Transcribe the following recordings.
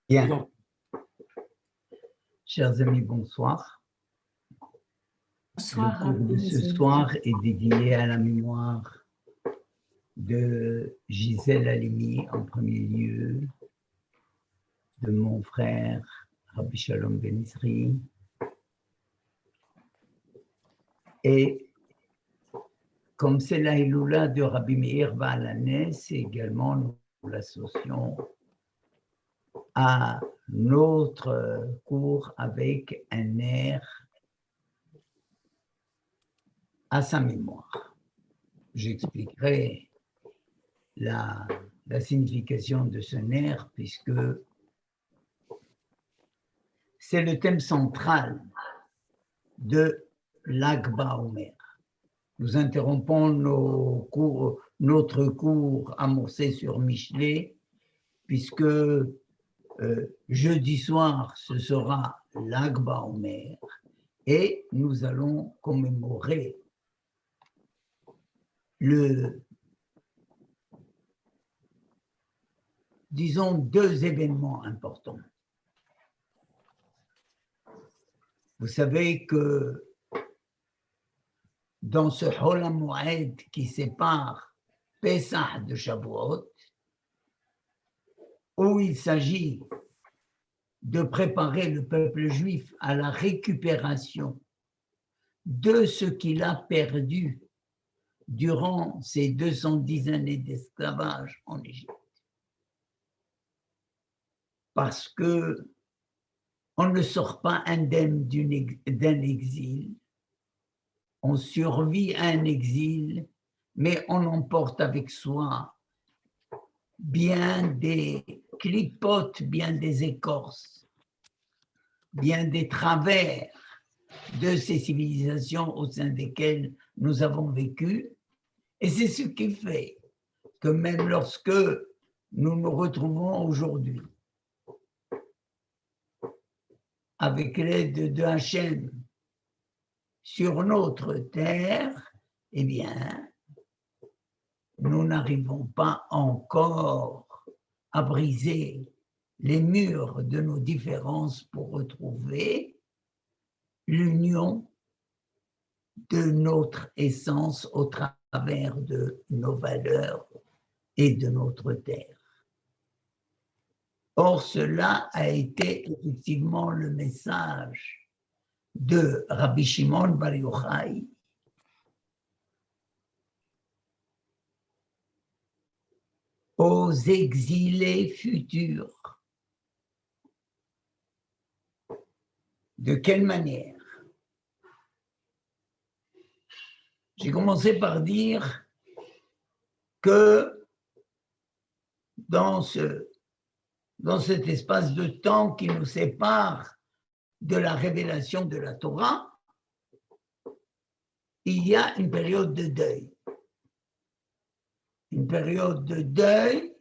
Bien. Chers amis, bonsoir. Bonsoir, Le cours de ce soir est dédié à la mémoire de Gisèle Halimi en premier lieu, de mon frère Rabbi Shalom Ben Isri, et comme c'est la Hiloula de Rabbi Meir Baalanes, également nous l'associons à notre cours avec un air à sa mémoire. J'expliquerai la signification de ce nerf puisque c'est le thème central de l'Ag Baomer. Nous interrompons notre cours amorcé sur Michelet puisque jeudi soir ce sera l'Ag Baomer et nous allons commémorer disons deux événements importants. Vous savez que dans ce Hol HaMoed qui sépare Pesach de Shavuot, où il s'agit de préparer le peuple juif à la récupération de ce qu'il a perdu durant ces 210 années d'esclavage en Égypte. Parce que on ne sort pas indemne d'un exil, on survit à un exil, mais on emporte avec soi bien des clipotes, bien des écorces, bien des travers de ces civilisations au sein desquelles nous avons vécu. Et c'est ce qui fait que même lorsque nous nous retrouvons aujourd'hui avec l'aide de Hachem sur notre terre, eh bien, nous n'arrivons pas encore à briser les murs de nos différences pour retrouver l'union de notre essence au travers de nos valeurs et de notre terre. Or, cela a été effectivement le message de Rabbi Shimon Bar Yochai, aux exilés futurs. De quelle manière? J'ai commencé par dire que dans cet espace de temps qui nous sépare de la révélation de la Torah, il y a une période de deuil. Une période de deuil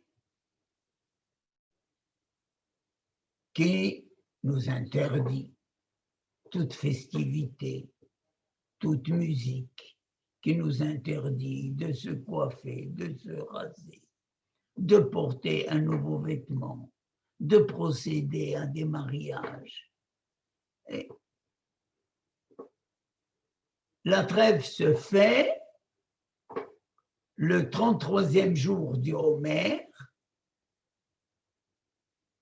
qui nous interdit toute festivité, toute musique, qui nous interdit de se coiffer, de se raser, de porter un nouveau vêtement, de procéder à des mariages. Et la trêve se fait le 33e jour du Homer.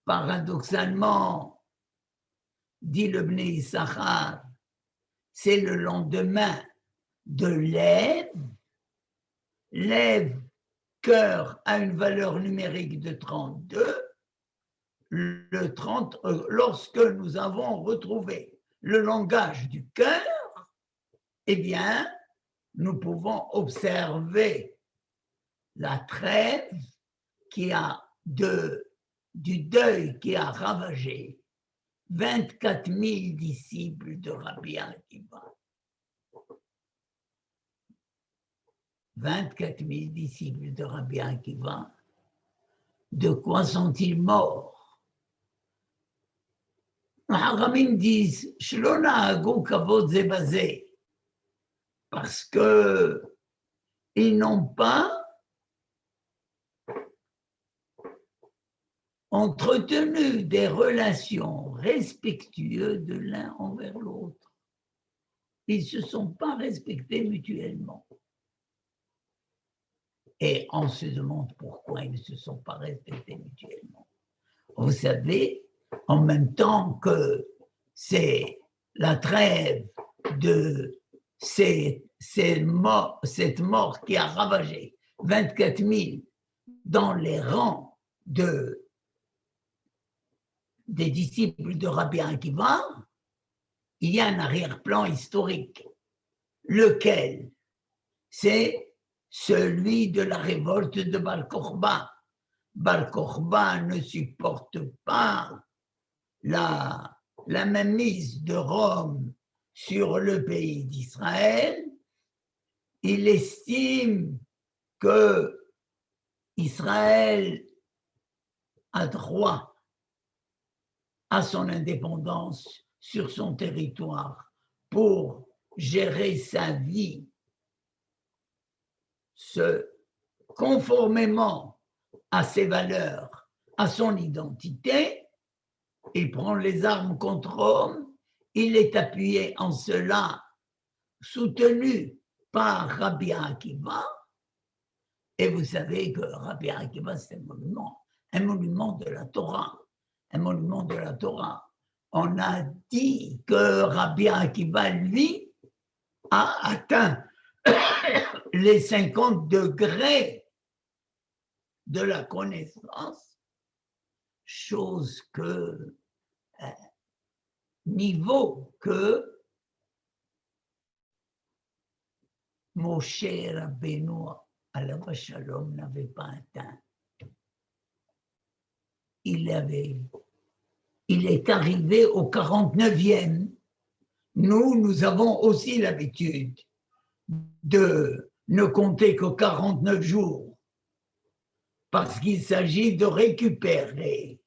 Paradoxalement, dit le Bnei Issachar, c'est le lendemain de l'Ève. L'Ève, cœur, a une valeur numérique de 32. Le 30, lorsque nous avons retrouvé le langage du cœur, eh bien, nous pouvons observer la trêve qui a du deuil qui a ravagé 24 000 disciples de Rabbi Akiva. 24 000 disciples de Rabbi Akiva. De quoi sont-ils morts? Les Haramim disent Shelo nahagu kavod ze bazeh, parce que ils n'ont pas entretenu des relations respectueuses de l'un envers l'autre. Ils ne se sont pas respectés mutuellement. Et on se demande pourquoi ils ne se sont pas respectés mutuellement. Vous savez, en même temps que c'est la trêve de cette mort qui a ravagé 24 000 dans les rangs des disciples de Rabbi Akiva, il y a un arrière-plan historique, lequel c'est celui de la révolte de Bar Kokhba. Bar Kokhba ne supporte pas la mainmise de Rome sur le pays d'Israël. Il estime que Israël a droit à son indépendance sur son territoire pour gérer sa vie conformément à ses valeurs, à son identité. Il prend les armes contre Rome, il est appuyé en cela, soutenu par Rabbi Akiva, et vous savez que Rabbi Akiva, c'est un monument de la Torah, un monument de la Torah. On a dit que Rabbi Akiva, lui, a atteint les 50 degrés de la connaissance, chose que, niveau que Moshe Rabbeinu alav shalom n'avait pas atteint. Il est arrivé au 49e. Nous avons aussi l'habitude de ne compter que 49 jours parce qu'il s'agit de récupérer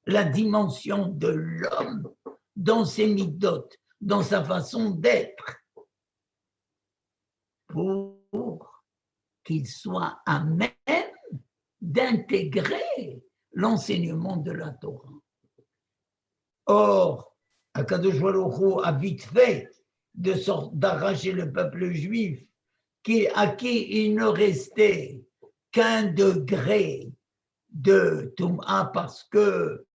la dimension de l'homme dans ses midotes, dans sa façon d'être, pour qu'il soit à même d'intégrer l'enseignement de la Torah. Or, Akadosh Baruch Hu a vite fait d'arracher le peuple juif à qui il ne restait qu'un degré de Toum'a parce que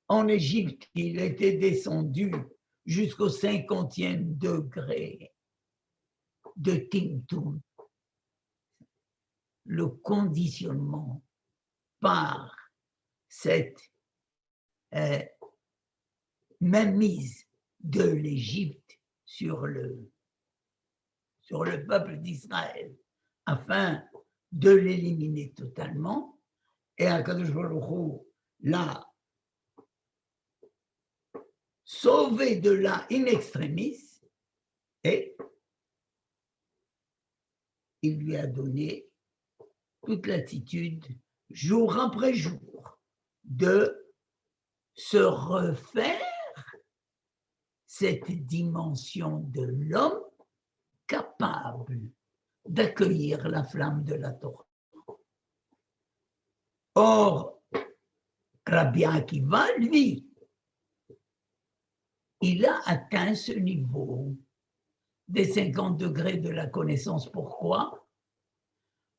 en Égypte, il était descendu jusqu'au 50e degré de Timtum. Le conditionnement par cette mainmise de l'Égypte sur le peuple d'Israël afin de l'éliminer totalement. Et Akadosh Baruch Hu l'a sauvé de là in extremis et il lui a donné toute l'attitude, jour après jour, de se refaire cette dimension de l'homme capable d'accueillir la flamme de la Torah. Or, Rabbi Akiva, lui, il a atteint ce niveau des 50 degrés de la connaissance. Pourquoi?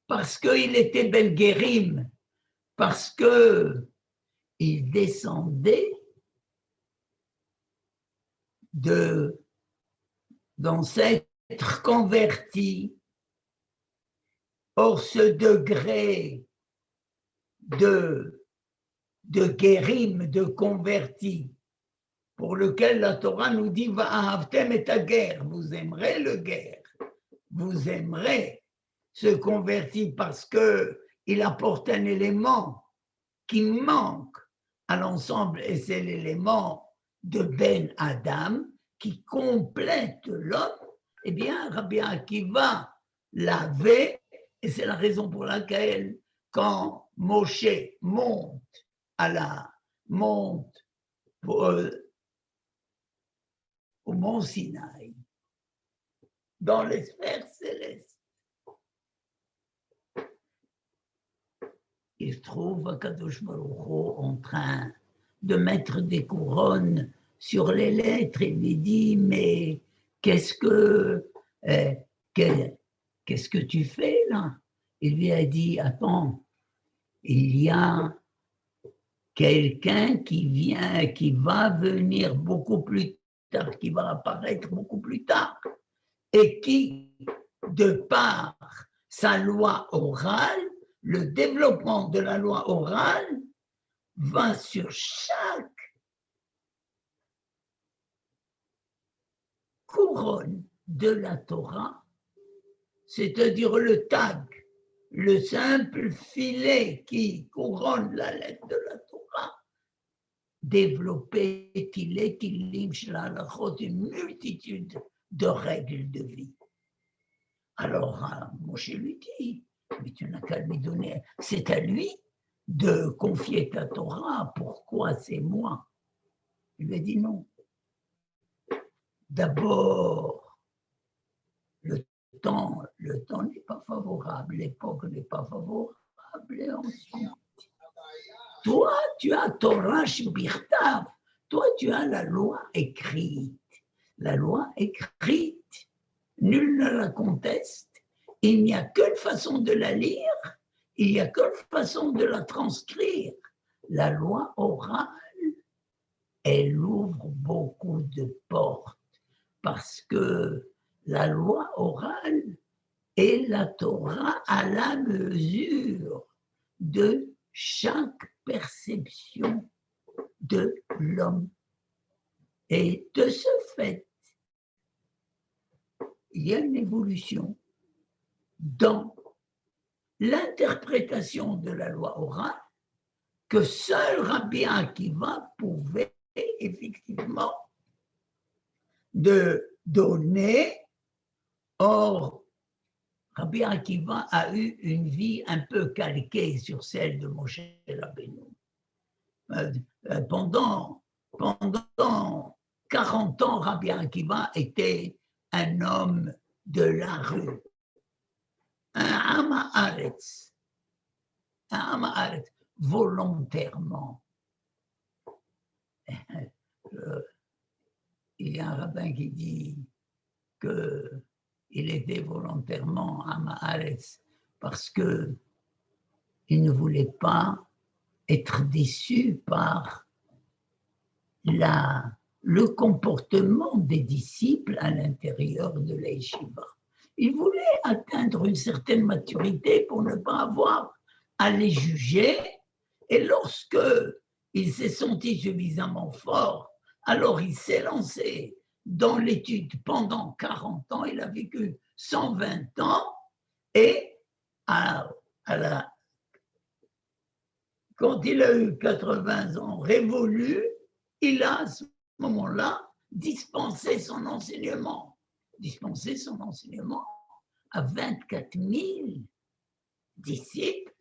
Parce qu'il était Ben Guérim, parce qu'il descendait d'ancêtres convertis. Or, ce degré de guérim, de converti, pour lequel la Torah nous dit Va'ahavtem et guerre, vous aimerez le guerre, vous aimerez ce converti parce qu'il apporte un élément qui manque à l'ensemble et c'est l'élément de Ben Adam qui complète l'homme. Eh bien, Rabbi Akiva l'avait et c'est la raison pour laquelle quand Moshe monte au mont Sinaï, dans les sphères célestes, il trouve Akadosh Baruch Hu en train de mettre des couronnes sur les lettres. Il lui dit, mais qu'est-ce que tu fais là? Il lui a dit, attends, il y a quelqu'un qui va venir beaucoup plus tard, qui va apparaître beaucoup plus tard, et qui, de par sa loi orale, le développement de la loi orale va sur chaque couronne de la Torah, c'est-à-dire le tag, le simple filet qui couronne la lettre de la Torah, développer une multitude de règles de vie. Alors, Moshe lui dit, mais tu n'as qu'à lui donner, c'est à lui de confier ta Torah, pourquoi c'est moi? Il lui a dit non. D'abord, le temps n'est pas favorable, l'époque n'est pas favorable, et ensuite, toi, tu as Torah Shbirtav, toi, tu as la loi écrite. La loi écrite, nul ne la conteste, il n'y a qu'une façon de la lire, il n'y a qu'une façon de la transcrire. La loi orale, elle ouvre beaucoup de portes parce que la loi orale est la Torah à la mesure de chaque perception de l'homme. Et de ce fait, il y a une évolution dans l'interprétation de la loi orale que seul Rabbi Akiva pouvait effectivement de donner. Or, Rabbi Akiva a eu une vie un peu calquée sur celle de Moshe Rabbeinu. Pendant 40 ans, Rabbi Akiva était un homme de la rue, un Haaretz, volontairement. Il y a un rabbin qui dit qu'il était volontairement Haaretz parce qu'il ne voulait pas être déçu par le comportement des disciples à l'intérieur de la yeshiva. Il voulait atteindre une certaine maturité pour ne pas avoir à les juger. Et lorsque il s'est senti suffisamment fort, alors il s'est lancé dans l'étude pendant 40 ans. Il a vécu 120 ans et quand il a eu 80 ans révolus, il a à ce moment-là dispensé son enseignement à 24 000 disciples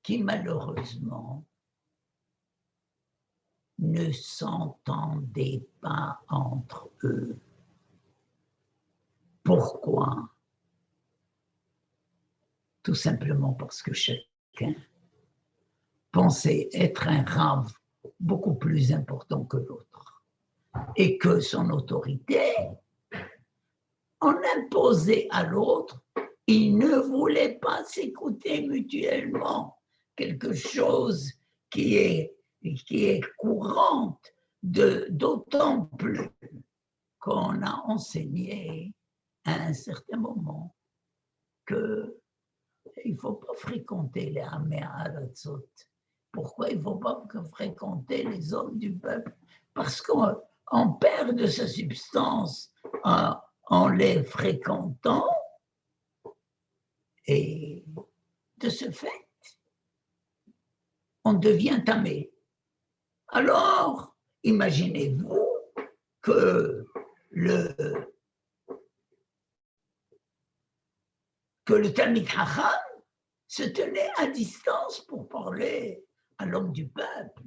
qui malheureusement ne s'entendaient pas entre eux. Pourquoi? Tout simplement parce que chacun pensait être un rav beaucoup plus important que l'autre et que son autorité en imposait à l'autre. Ils ne voulaient pas s'écouter mutuellement, quelque chose qui est courante, d'autant plus qu'on a enseigné à un certain moment que il ne faut pas fréquenter les Amé Haratzot. Pourquoi il ne faut pas fréquenter les hommes du peuple? Parce qu'on perd de sa substance en les fréquentant, et de ce fait, on devient tamé. Alors, imaginez-vous que le Talmid Chacham se tenait à distance pour parler à l'homme du peuple.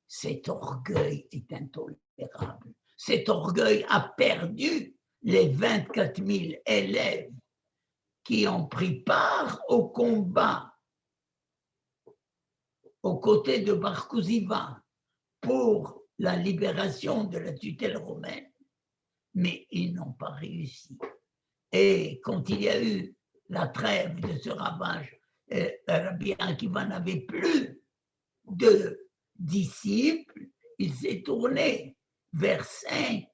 Cet orgueil est intolérable. Cet orgueil a perdu les 24 000 élèves qui ont pris part au combat aux côtés de Bar Koziva pour la libération de la tutelle romaine, mais ils n'ont pas réussi. Et quand il y a eu la trêve de ce ravage, Rabbi Akiva n'avait plus de disciples, il s'est tourné vers 5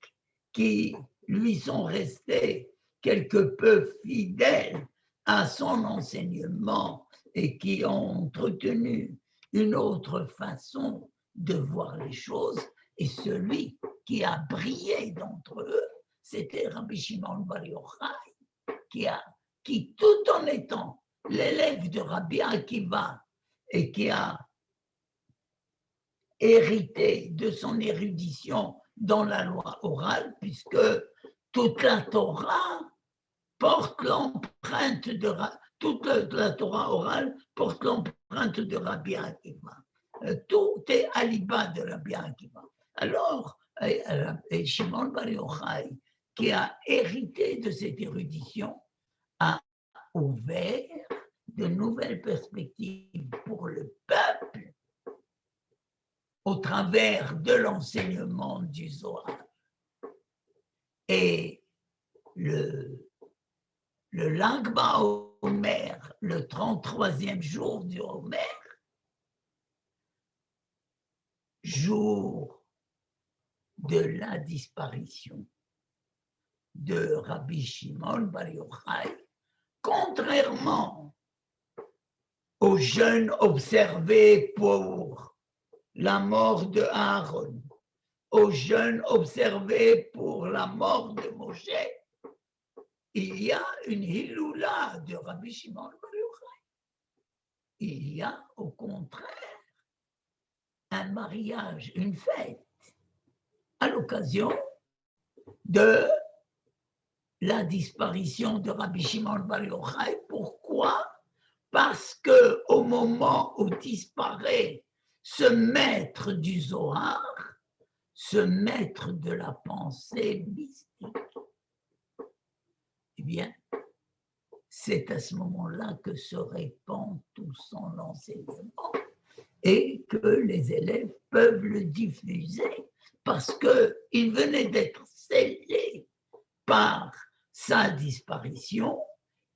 qui lui sont restés quelque peu fidèles à son enseignement et qui ont entretenu une autre façon de voir les choses. Et celui qui a brillé d'entre eux, c'était Rabbi Shimon Bar Yochai, qui tout en étant l'élève de Rabbi Akiva et qui a hérité de son érudition dans la loi orale, puisque toute la Torah porte l'empreinte de toute la Torah orale porte l'empreinte de Rabbi Akiva. Tout est à l'iba de Rabbi Akiva. Alors, Shimon Bar Yochai, qui a hérité de cette érudition, a ouvert de nouvelles perspectives pour le peuple au travers de l'enseignement du Zohar. Et le Lag BaOmer, le 33e jour du Omer, jour de la disparition de Rabbi Shimon Bar Yochai, contrairement aux jeûnes observés pour la mort de Aaron, aux jeûnes observés pour la mort de Moshe, il y a une hiloula de Rabbi Shimon Bar Yochai. Il y a au contraire un mariage, une fête, à l'occasion de la disparition de Rabbi Shimon Bar Yochai. Pourquoi? Parce qu'au moment où disparaît ce maître du Zohar, ce maître de la pensée mystique, eh bien, c'est à ce moment-là que se répand tout son enseignement et que les élèves peuvent le diffuser parce qu'il venait d'être scellé par sa disparition.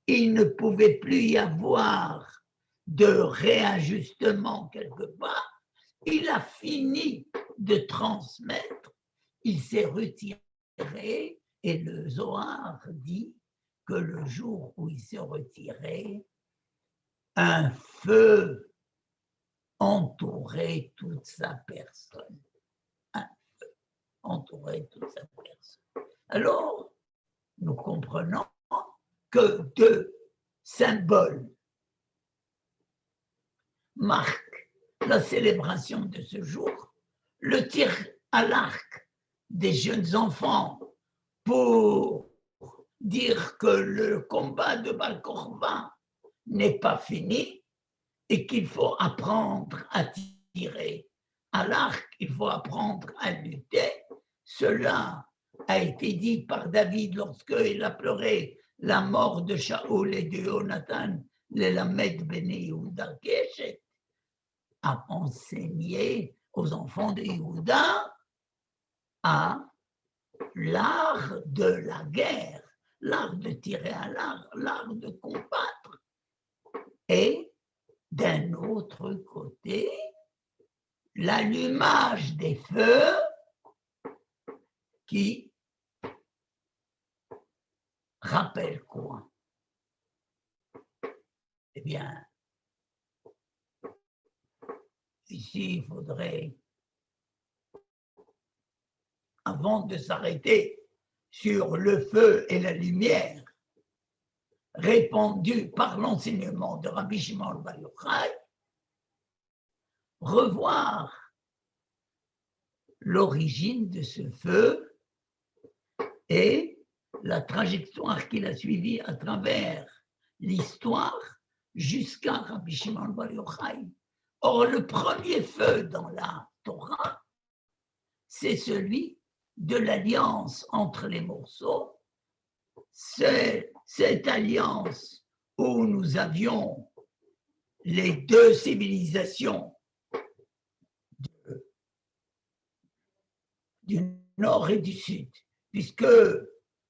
Il ne pouvait plus y avoir de réajustement quelque part. Il a fini de transmettre, il s'est retiré et le Zohar dit que le jour où il s'est retiré, un feu entourait toute sa personne. Un feu entourait toute sa personne. Alors, nous comprenons que deux symboles marquent la célébration de ce jour. Le tir à l'arc des jeunes enfants pour dire que le combat de Bar Korban n'est pas fini et qu'il faut apprendre à tirer à l'arc, il faut apprendre à lutter. Cela a été dit par David lorsqu'il a pleuré la mort de Shaoul et de Jonathan, le Lamed Ben Yehuda Keshet, a enseigné aux enfants de Yehuda à l'art de la guerre, l'art de tirer à l'arc, l'art de combattre. Et d'un autre côté, l'allumage des feux qui rappelle quoi? Eh bien, ici, il faudrait, avant de s'arrêter sur le feu et la lumière répandue par l'enseignement de Rabbi Shimon Bar Yochai, revoir l'origine de ce feu et la trajectoire qu'il a suivie à travers l'histoire jusqu'à Rabbi Shimon Bar Yochai. Or, le premier feu dans la Torah, c'est celui de l'alliance entre les morceaux. C'est cette alliance où nous avions les deux civilisations du nord et du sud, puisque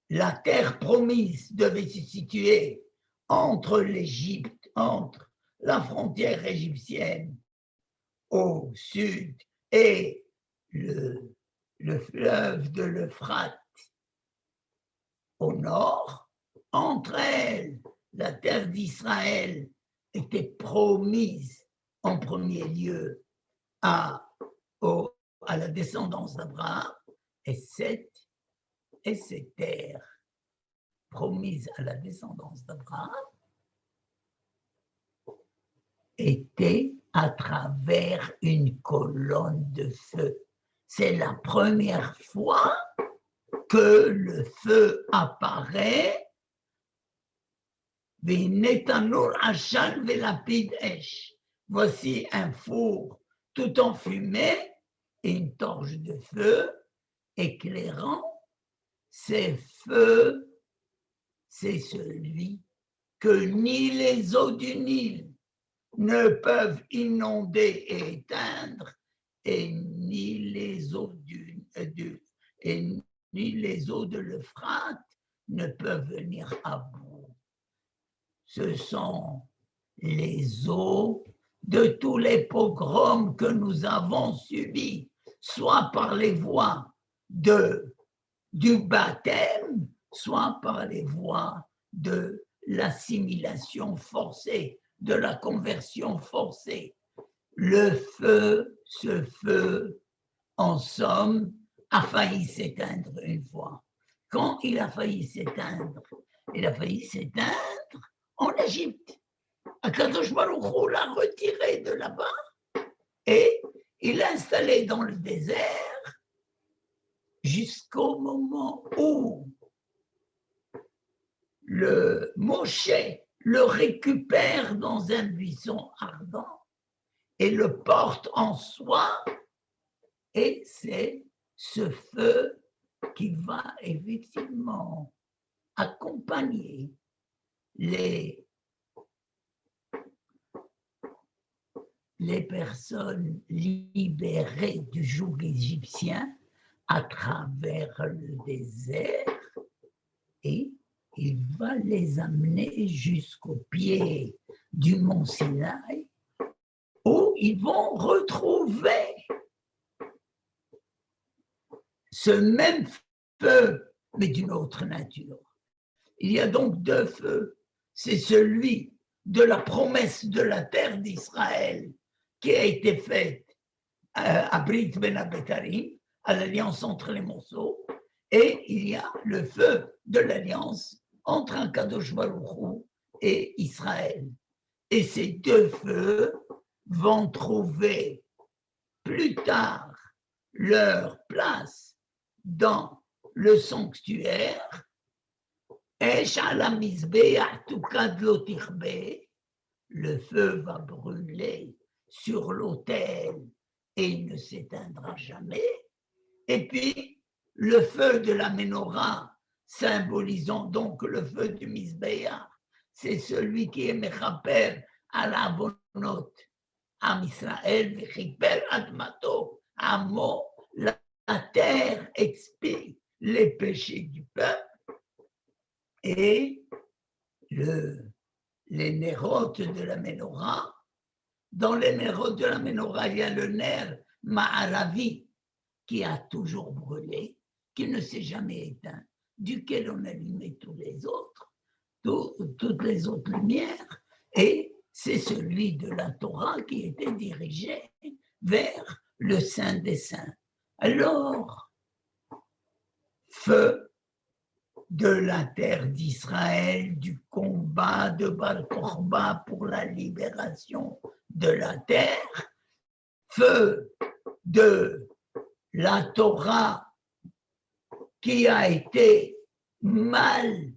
la terre promise devait se situer entre l'Égypte, entre la frontière égyptienne au sud et le fleuve de l'Euphrate au nord. Entre elles, la terre d'Israël était promise en premier lieu à la descendance d'Abraham, et ces terres promises à la descendance d'Abraham étaient à travers une colonne de feu. C'est la première fois que le feu apparaît. Voici un four tout enfumé et une torche de feu éclairant. Ces feux, c'est celui que ni les eaux du Nil ne peuvent inonder et éteindre, et ni les eaux ni les eaux de l'Euphrate ne peuvent venir à bout. Ce sont les eaux de tous les pogroms que nous avons subis, soit par les voies du baptême, soit par les voies de l'assimilation forcée, de la conversion forcée. Le feu, ce feu, en somme, a failli s'éteindre une fois. Quand il a failli s'éteindre, il a failli s'éteindre en Égypte. Akadosh Baruch Hu l'a retiré de là-bas et il l'a installé dans le désert jusqu'au moment où le Moshe le récupère dans un buisson ardent et le porte en soi, et c'est ce feu qui va effectivement accompagner les personnes libérées du joug égyptien à travers le désert, et il va les amener jusqu'au pied du mont Sinaï, où ils vont retrouver ce même feu, mais d'une autre nature. Il y a donc deux feux. C'est celui de la promesse de la terre d'Israël qui a été faite à Brit Ben Abetarim, à l'alliance entre les morceaux, et il y a le feu de l'alliance entre Akadosh Baruch Hu et Israël. Et ces deux feux vont trouver plus tard leur place dans le sanctuaire. Le feu va brûler sur l'autel et il ne s'éteindra jamais. Et puis, le feu de la menorah, symbolisant donc le feu du Mizbeach, c'est celui qui est mechaper à la bonot, Am Israël, mechaper admato, amo, la terre expie les péchés du peuple. Et les nérotes de la menorah, dans les nérotes de la menorah, il y a le ner Ma'aravi qui a toujours brûlé, qui ne s'est jamais éteint, duquel on allumait tous les autres, toutes les autres lumières, et c'est celui de la Torah qui était dirigé vers le Saint des Saints. Alors, feu de la terre d'Israël, du combat de Bar Korba pour la libération de la terre, feu de la Torah qui a été mal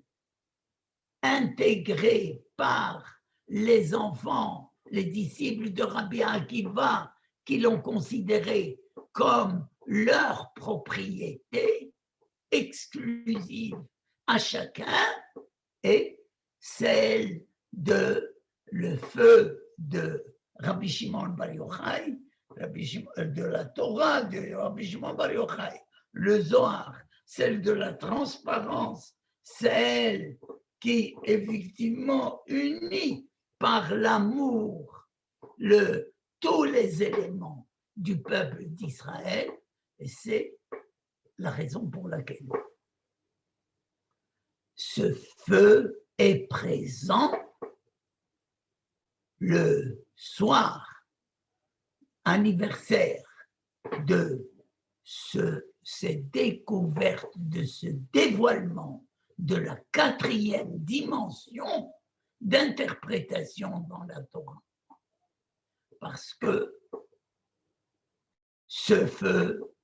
intégrée par les enfants, les disciples de Rabbi Akiva, qui l'ont considérée comme leur propriété exclusive à chacun, et celle de le feu de Rabbi Shimon Bar Yochai, de la Torah de Rabbi Shimon Bar Yochai, le Zohar, celle de la transparence, celle qui effectivement unit par l'amour tous les éléments du peuple d'Israël, et c'est la raison pour laquelle ce feu est présent le soir anniversaire de cette découverte, de ce dévoilement de la quatrième dimension d'interprétation dans la Torah. Parce que ce feu,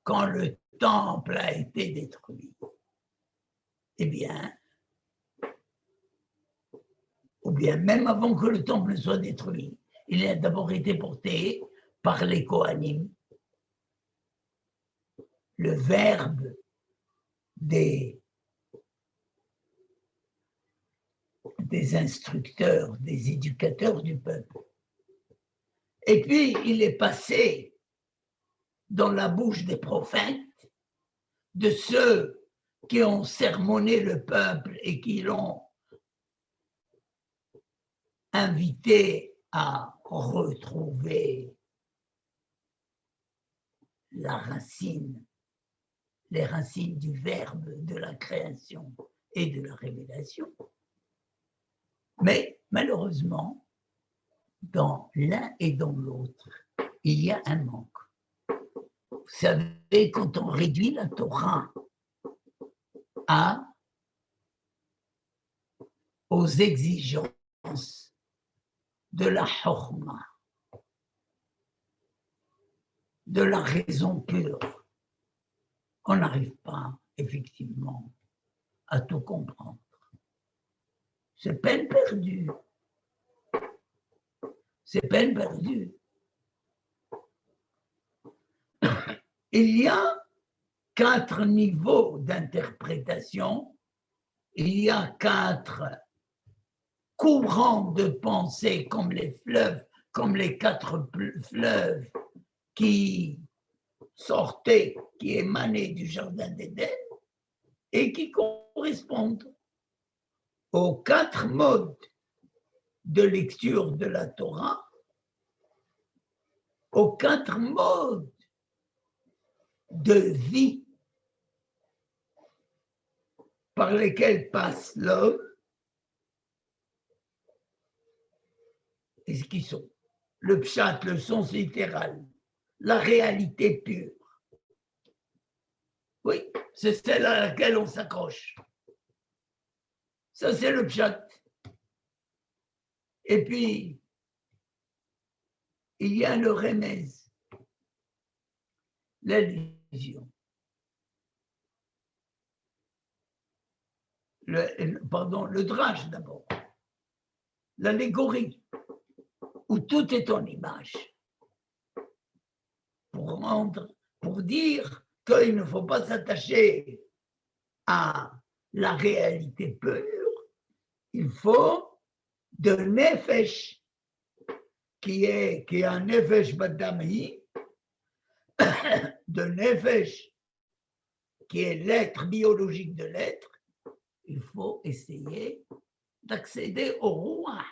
quand le temple a été détruit, eh bien, ou bien même avant que le temple soit détruit, il a d'abord été porté par les Kohanim, le verbe des instructeurs, des éducateurs du peuple. Et puis, il est passé dans la bouche des prophètes, de ceux qui ont sermonné le peuple et qui l'ont invité à retrouver la racine, les racines du verbe de la création et de la révélation. Mais malheureusement, dans l'un et dans l'autre, il y a un manque. Vous savez, quand on réduit la Torah aux exigences de la Chokhmah, de la raison pure, on n'arrive pas effectivement à tout comprendre. C'est peine perdue. C'est peine perdue. Il y a 4 niveaux d'interprétation, il y a 4 courants de pensée comme les fleuves, comme les 4 fleuves qui sortaient, qui émanaient du jardin d'Éden et qui correspondent aux 4 modes de lecture de la Torah, aux 4 modes de vie par lesquels passe l'homme, et ce qui sont le pshat, le sens littéral, la réalité pure. Oui, c'est celle à laquelle on s'accroche. Ça, c'est le pshat. Et puis, il y a le remez, l'allusion. Le drache d'abord, l'allégorie, où tout est en image, pour dire qu'il ne faut pas s'attacher à la réalité pure, il faut de nefesh, qui est un nefesh badami, de nefesh, qui est l'être biologique de l'être, il faut essayer d'accéder au roi,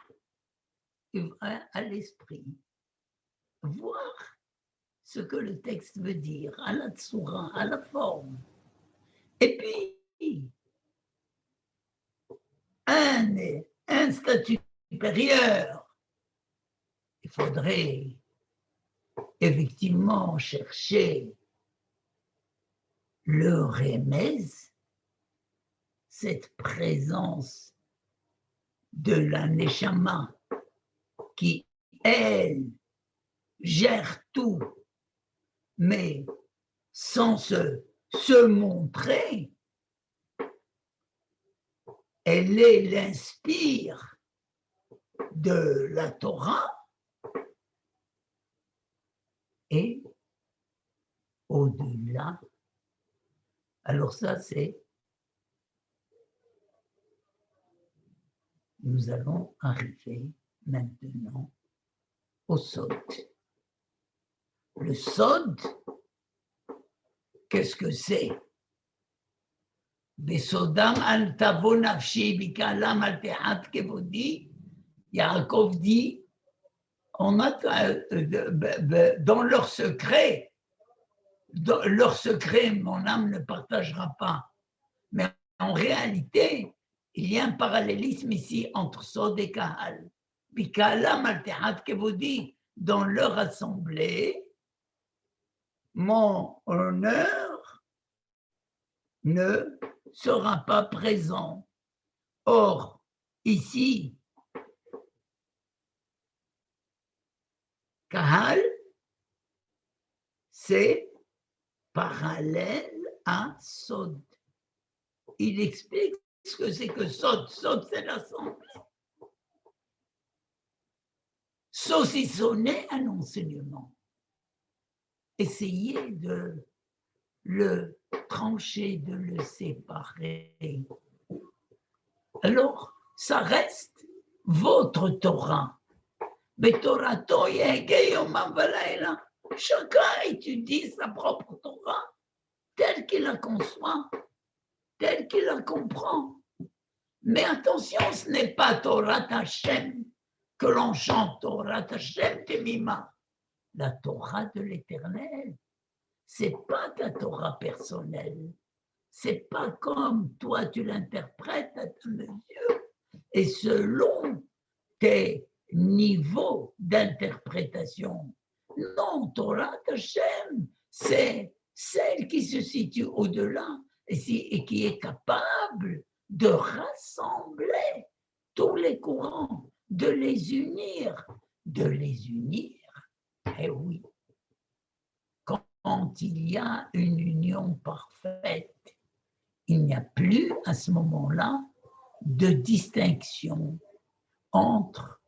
à l'esprit, voir ce que le texte veut dire, à la tsura, à la forme. Et puis, un statut supérieur, il faudrait effectivement chercher le remez, cette présence de la neshama qui, elle, gère tout, mais sans se montrer, elle l'inspire de la Torah et au-delà. Alors ça, c'est nous allons arriver maintenant au sod. Le sod, qu'est-ce que c'est? Besodam al tavo nafshi bikalam al tehat kevodi. Yaakov dit, on a, dans leur secret, mon âme ne partagera pas. Mais en réalité, il y a un parallélisme ici entre Sod et Kahal. Bikalam al tehat kevodi, dans leur assemblée, mon honneur ne sera pas présent. Or, ici, Kahal, c'est parallèle à Sod. Il explique ce que c'est que Sod. Sod, c'est l'assemblée. Saucissonner un enseignement. Essayer de le trancher, de le séparer. Alors, ça reste votre Torah. Mais Torah, chacun étudie sa propre Torah telle qu'il la conçoit, telle qu'il la comprend. Mais attention, ce n'est pas Torah Hashem que l'on chante, Torah Hashem Temima. La Torah de l'Éternel, c'est pas ta Torah personnelle. C'est pas comme toi tu l'interprètes à ta mesure et selon tes niveaux d'interprétation. Non, Torah Hashem, c'est celle qui se situe au-delà et qui est capable de rassembler tous les courants, de les unir. Eh oui, quand il y a une union parfaite, il n'y a plus à ce moment-là de distinction entre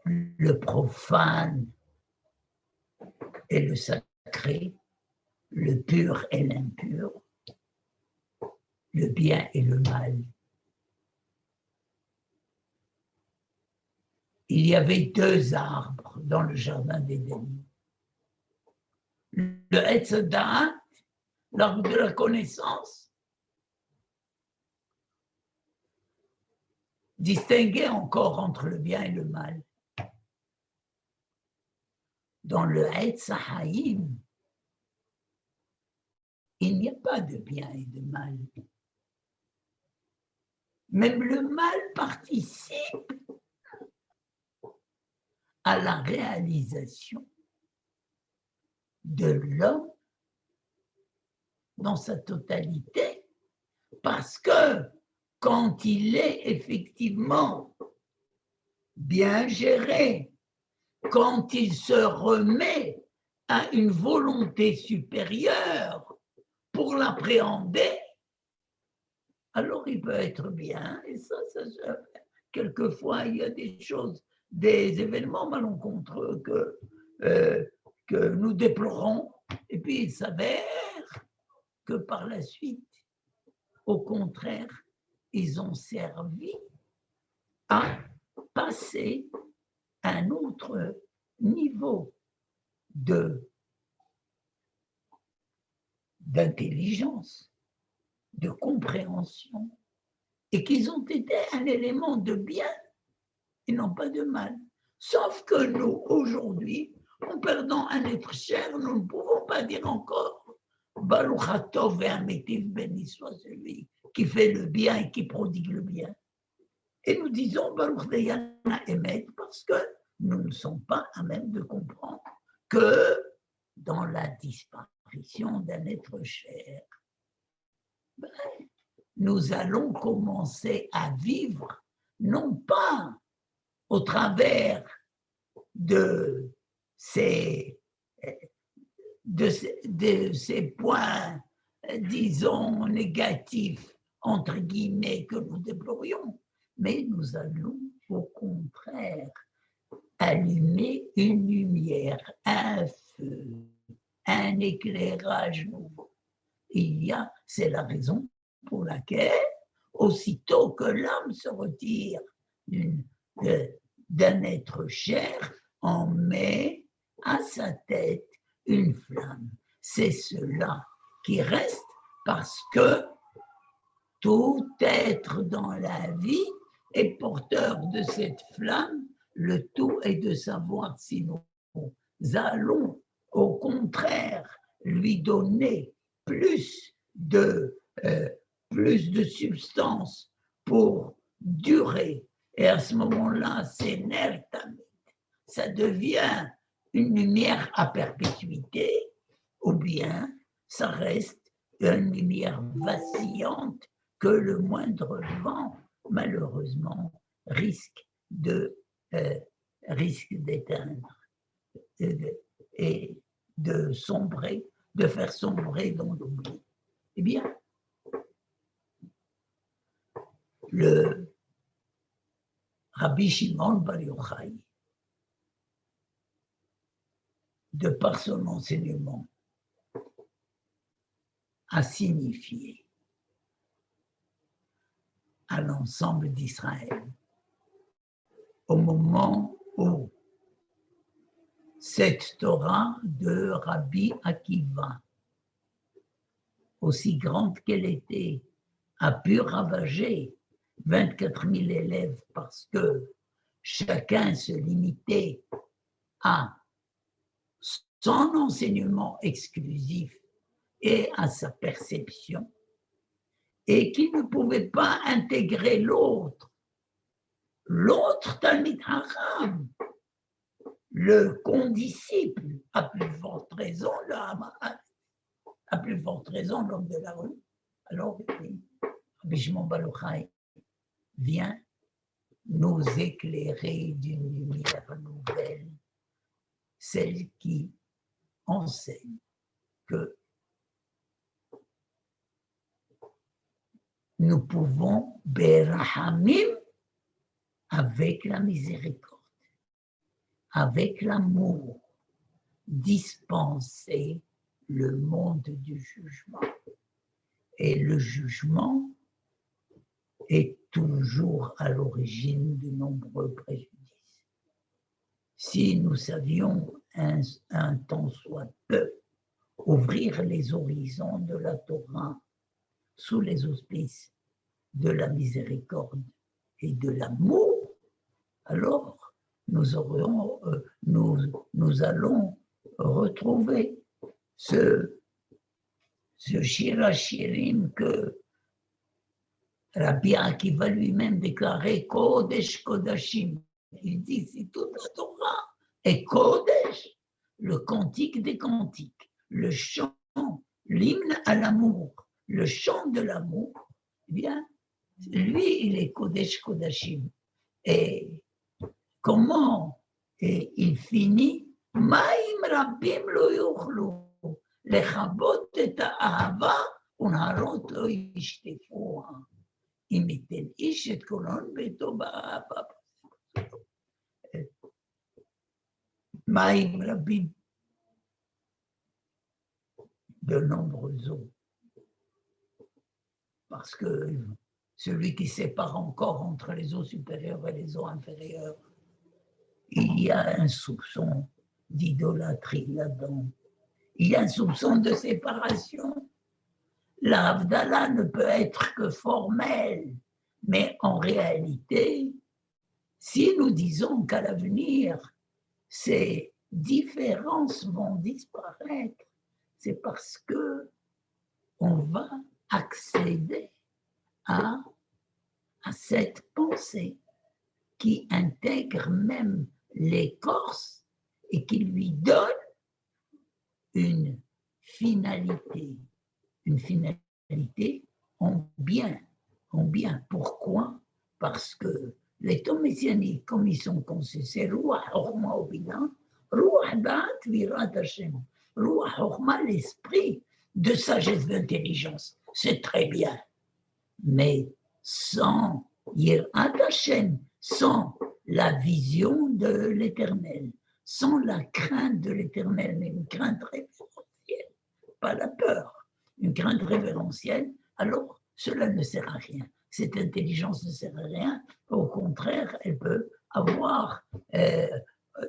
le profane et le sacré, le pur et l'impur, le bien et le mal. Il y avait 2 arbres dans le jardin d'Éden. Le Etz Da'at, l'arbre de la connaissance, distinguait encore entre le bien et le mal. Dans le Etz Haïm, il n'y a pas de bien et de mal. Même le mal participe à la réalisation de l'homme dans sa totalité, parce que quand il est effectivement bien géré, quand il se remet à une volonté supérieure pour l'appréhender, alors il peut être bien, et ça quelquefois il y a des choses, des événements malencontreux que nous déplorons, et puis il s'avère que par la suite, au contraire, ils ont servi à passer à un autre niveau d'intelligence, de compréhension, et qu'ils ont été un élément de bien et non pas de mal. Sauf que nous, aujourd'hui, en perdant un être cher, nous ne pouvons pas dire encore Baruch Hatov ve'ametiv, béni soit celui qui fait le bien et qui prodigue le bien. Et nous disons Baruch Deyana Emet parce que nous ne sommes pas à même de comprendre que dans la disparition d'un être cher, nous allons commencer à vivre, non pas au travers de ces points, disons, négatifs, entre guillemets, que nous déplorions, mais nous allons au contraire allumer une lumière, un feu, un éclairage nouveau. C'est la raison pour laquelle aussitôt que l'âme se retire d'un être cher, on met à sa tête une flamme. C'est cela qui reste parce que tout être dans la vie est porteur de cette flamme. Le tout est de savoir si nous allons au contraire lui donner plus de substance pour durer. Et à ce moment-là, c'est nertamit. Ça devient une lumière à perpétuité, ou bien ça reste une lumière vacillante que le moindre vent, malheureusement, risque d'éteindre et de sombrer, de faire sombrer dans l'oubli. Eh bien, le Rabbi Shimon Bar Yochai, de par son enseignement, a signifié à l'ensemble d'Israël, au moment où cette Torah de Rabbi Akiva, aussi grande qu'elle était, a pu ravager 24 000 élèves parce que chacun se limitait à son enseignement exclusif et à sa perception, et qui ne pouvait pas intégrer l'autre Talmid Chacham, le condisciple, à plus forte raison, à plus forte raison l'homme de la rue. Alors, Rabbi Shimon Bar Yochai vient nous éclairer d'une lumière nouvelle, celle qui enseigne que nous pouvons berahamim, avec la miséricorde, avec l'amour, dispenser le monde du jugement. Et le jugement est toujours à l'origine de nombreux préjudices. Si nous savions un tant soit peu ouvrir les horizons de la Torah sous les auspices de la miséricorde et de l'amour, alors nous allons retrouver ce Shir HaShirim que Rabbi Akiva lui-même déclarait Kodesh Kodashim. Il dit si toute la Torah est Kodesh, le cantique des cantiques, le chant, l'hymne à l'amour, le chant de l'amour, eh bien, lui, il est Kodesh Kodashim. Et comment il finit Maim Rabbim lo yuchlu lechabot et ha'ahava unharot lo yishtefuha im iten ish et kolon beito ba'ahava. Maim Rabbim, de nombreux eaux, parce que celui qui sépare encore entre les eaux supérieures et les eaux inférieures, il y a un soupçon d'idolâtrie là-dedans. Il y a un soupçon de séparation. La Havdalah ne peut être que formelle, mais en réalité, si nous disons qu'à l'avenir, ces différences vont disparaître, c'est parce que on va accéder à cette pensée qui intègre même l'écorce et qui lui donne une finalité en bien. Pourquoi? Parce que les taux messianiques, comme ils sont conçus, c'est Ruach Chorma Obina, Ruach Da'at Virat Hashem, Ruach Chorma, l'esprit de sagesse d'intelligence. C'est très bien. Mais sans Yirat Hashem, sans la vision de l'éternel, sans la crainte de l'éternel, mais une crainte révérentielle, pas la peur, une crainte révérentielle, alors cela ne sert à rien. cette intelligence ne sert à rien. Au contraire, elle peut avoir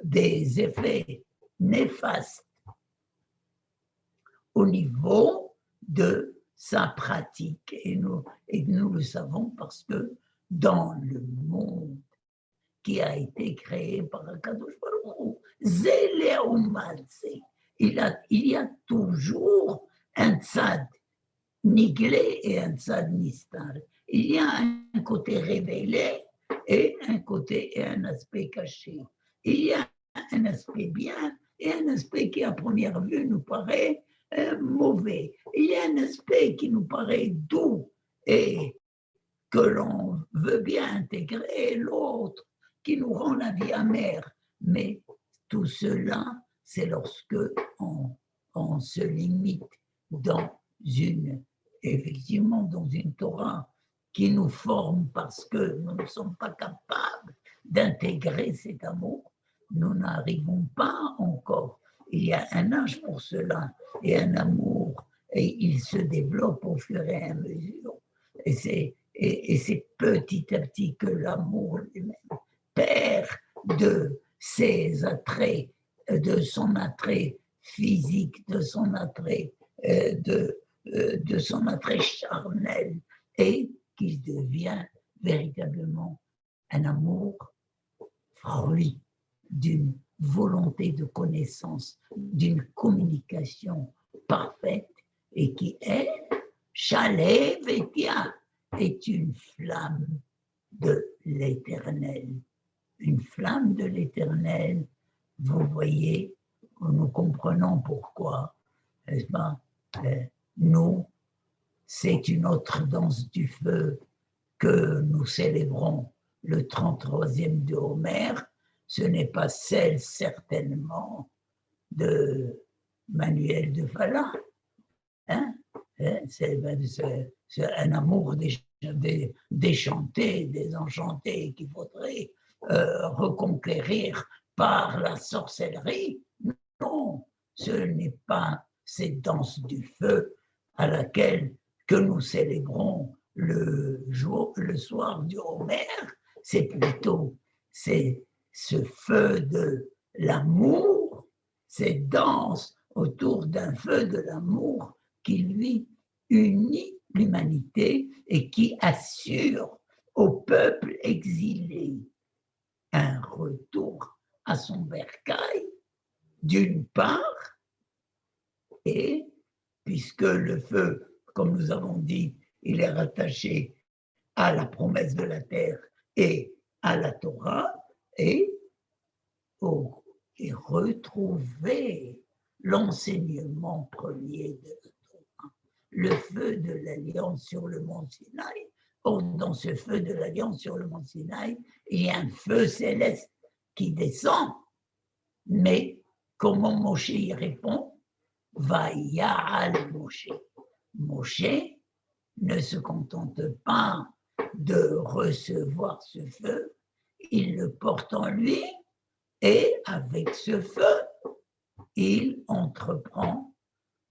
des effets néfastes au niveau de sa pratique. Et nous le savons parce que dans le monde qui a été créé par Akadosh Baruch Hu, il y a toujours un tzad niglé et un tzad nistar. Il y a un côté révélé et un aspect caché. Il y a un aspect bien et un aspect qui à première vue nous paraît mauvais. Il y a un aspect qui nous paraît doux et que l'on veut bien intégrer, l'autre qui nous rend la vie amère. Mais tout cela, c'est lorsque on se limite effectivement dans une Torah qui nous forme parce que nous ne sommes pas capables d'intégrer cet amour, nous n'arrivons pas encore. Il y a un âge pour cela et un amour, et il se développe au fur et à mesure. Et c'est petit à petit que l'amour lui-même perd de ses attraits, de son attrait physique, de son attrait charnel, et qu'il devient véritablement un amour fruit d'une volonté de connaissance, d'une communication parfaite, et qui est Shalev Etia, est une flamme de l'Éternel. Une flamme de l'Éternel, vous voyez, nous comprenons pourquoi, n'est-ce pas? Nous, c'est une autre danse du feu que nous célébrons le 33e de Homère. Ce n'est pas celle certainement de Manuel de Falla. Hein? C'est un amour déchanté, désenchanté qu'il faudrait reconquérir par la sorcellerie. Non, ce n'est pas cette danse du feu à laquelle que nous célébrons le soir du Homère, c'est plutôt ce feu de l'amour, cette danse autour d'un feu de l'amour qui lui unit l'humanité et qui assure au peuple exilé un retour à son bercail, d'une part, et puisque le feu, comme nous avons dit, il est rattaché à la promesse de la terre et à la Torah, et retrouver l'enseignement premier de la Torah, le feu de l'alliance sur le mont Sinaï. Or, dans ce feu de l'alliance sur le mont Sinaï, il y a un feu céleste qui descend, mais comment Moshe y répond? Vaya'al Moshe. Moshe ne se contente pas de recevoir ce feu, il le porte en lui, et avec ce feu, il entreprend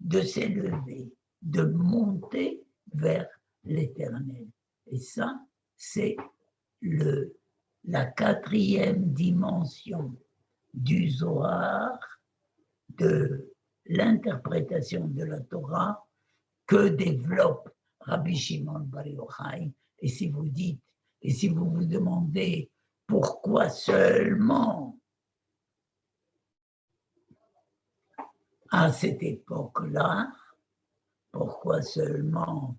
de s'élever, de monter vers l'Éternel. Et ça, c'est la quatrième dimension du Zohar, de l'interprétation de la Torah que développe Rabbi Shimon Bar Yochai. Et si vous vous demandez pourquoi seulement à cette époque-là, pourquoi seulement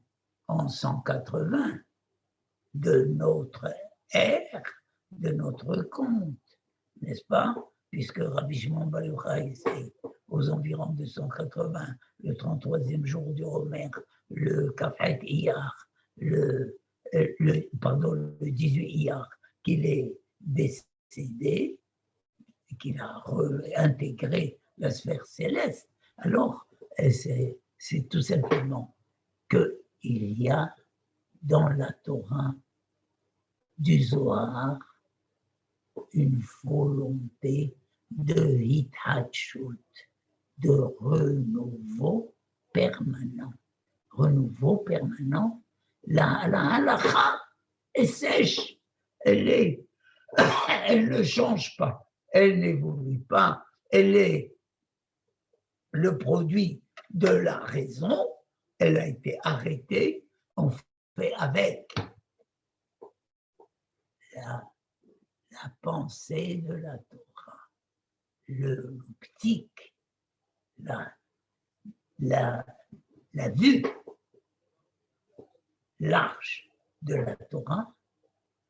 en 180 de notre ère, de notre compte, n'est-ce pas? Puisque Rabbi Shimon Bar Yochai, c'est aux environs de 180, le 33e jour du Homère, le Kafet Iyar, le 18 Iyar, qu'il est décédé, qu'il a réintégré la sphère céleste. Alors, c'est tout simplement qu'il y a dans la Torah du Zohar une volonté de hitachut, de renouveau permanent. Renouveau permanent, la halakha est sèche, elle ne change pas, elle n'évolue pas, elle est le produit de la raison, elle a été arrêtée, on fait avec la pensée de la Torah, l'optique, la vue large de la Torah,